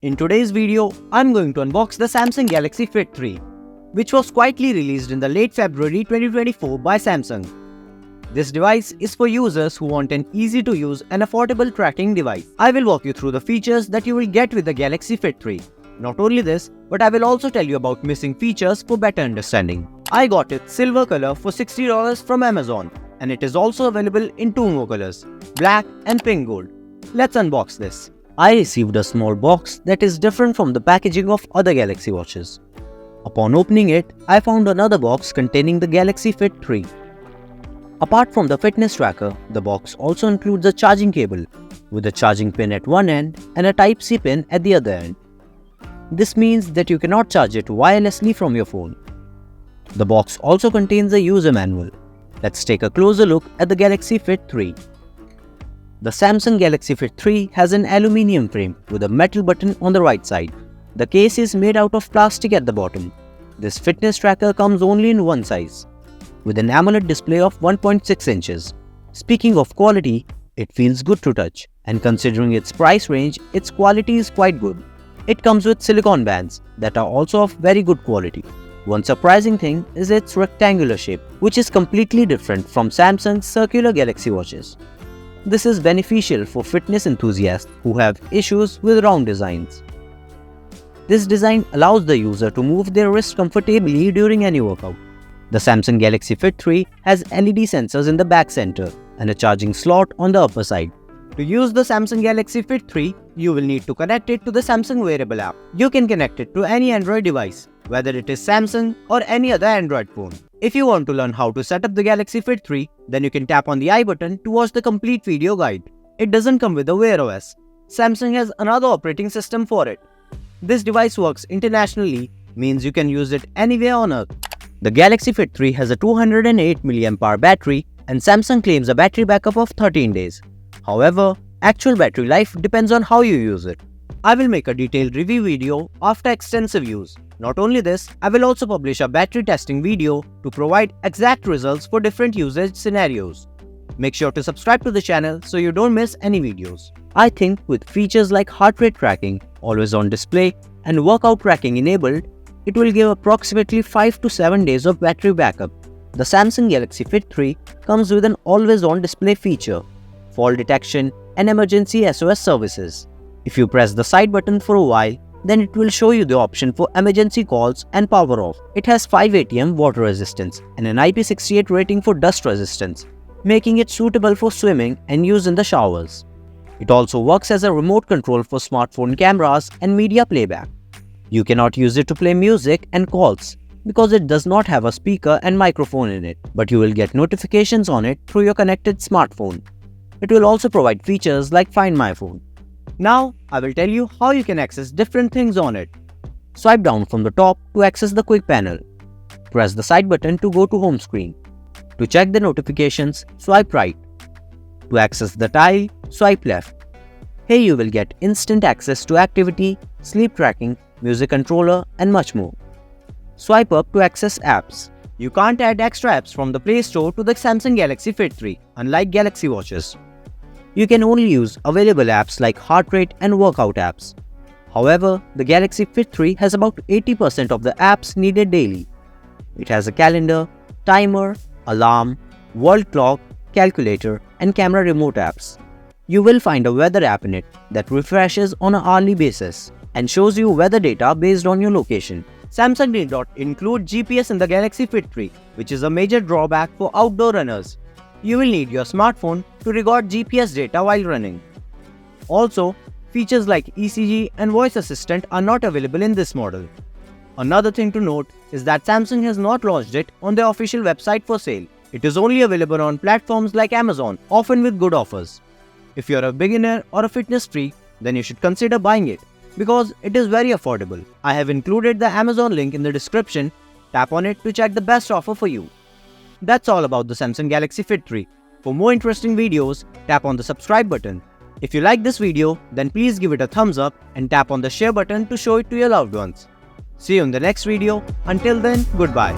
In today's video, I'm going to unbox the Samsung Galaxy Fit 3, which was quietly released in the late February 2024 by Samsung. This device is for users who want an easy-to-use and affordable tracking device. I will walk you through the features that you will get with the Galaxy Fit 3. Not only this, but I will also tell you about missing features for better understanding. I got it silver color for $60 from Amazon, and it is also available in two more colors, black and pink gold. Let's unbox this. I received a small box that is different from the packaging of other Galaxy watches. Upon opening it, I found another box containing the Galaxy Fit 3. Apart from the fitness tracker, the box also includes a charging cable with a charging pin at one end and a Type-C pin at the other end. This means that you cannot charge it wirelessly from your phone. The box also contains a user manual. Let's take a closer look at the Galaxy Fit 3. The Samsung Galaxy Fit 3 has an aluminium frame with a metal button on the right side. The case is made out of plastic at the bottom. This fitness tracker comes only in one size, with an AMOLED display of 1.6 inches. Speaking of quality, it feels good to touch, and considering its price range, its quality is quite good. It comes with silicone bands that are also of very good quality. One surprising thing is its rectangular shape, which is completely different from Samsung's circular Galaxy watches. This is beneficial for fitness enthusiasts who have issues with round designs. This design allows the user to move their wrist comfortably during any workout. The Samsung Galaxy Fit 3 has LED sensors in the back center and a charging slot on the upper side. To use the Samsung Galaxy Fit 3, you will need to connect it to the Samsung Wearable app. You can connect it to any Android device, whether it is Samsung or any other Android phone. If you want to learn how to set up the Galaxy Fit 3, then you can tap on the I button to watch the complete video guide. It doesn't come with a Wear OS. Samsung has another operating system for it. This device works internationally, means you can use it anywhere on Earth. The Galaxy Fit 3 has a 208 mAh battery, and Samsung claims a battery backup of 13 days. However, actual battery life depends on how you use it. I will make a detailed review video after extensive use. Not only this, I will also publish a battery testing video to provide exact results for different usage scenarios. Make sure to subscribe to the channel so you don't miss any videos. I think with features like heart rate tracking, always on display, and workout tracking enabled, it will give approximately 5 to 7 days of battery backup. The Samsung Galaxy Fit 3 comes with an always on display feature, fall detection, and emergency SOS services. If you press the side button for a while, then it will show you the option for emergency calls and power off. It has 5 ATM water resistance and an IP68 rating for dust resistance, making it suitable for swimming and use in the showers. It also works as a remote control for smartphone cameras and media playback. You cannot use it to play music and calls because it does not have a speaker and microphone in it, but you will get notifications on it through your connected smartphone. It will also provide features like Find My Phone. Now, I will tell you how you can access different things on it. Swipe down from the top to access the quick panel. Press the side button to go to home screen. To check the notifications, swipe right. To access the tile, swipe left. Here you will get instant access to activity, sleep tracking, music controller, and much more. Swipe up to access apps. You can't add extra apps from the Play Store to the Samsung Galaxy Fit 3, unlike Galaxy watches. You can only use available apps like heart rate and workout apps. However, the Galaxy Fit 3 has about 80% of the apps needed daily. It has a calendar, timer, alarm, world clock, calculator, and camera remote apps. You will find a weather app in it that refreshes on an hourly basis and shows you weather data based on your location. Samsung did not include GPS in the Galaxy Fit 3, which is a major drawback for outdoor runners. You will need your smartphone to record GPS data while running. Also, features like ECG and voice assistant are not available in this model. Another thing to note is that Samsung has not launched it on their official website for sale. It is only available on platforms like Amazon, often with good offers. If you are a beginner or a fitness freak, then you should consider buying it because it is very affordable. I have included the Amazon link in the description. Tap on it to check the best offer for you. That's all about the Samsung Galaxy Fit 3. For more interesting videos, tap on the subscribe button. If you like this video, then please give it a thumbs up and tap on the share button to show it to your loved ones. See you in the next video. Until then, goodbye.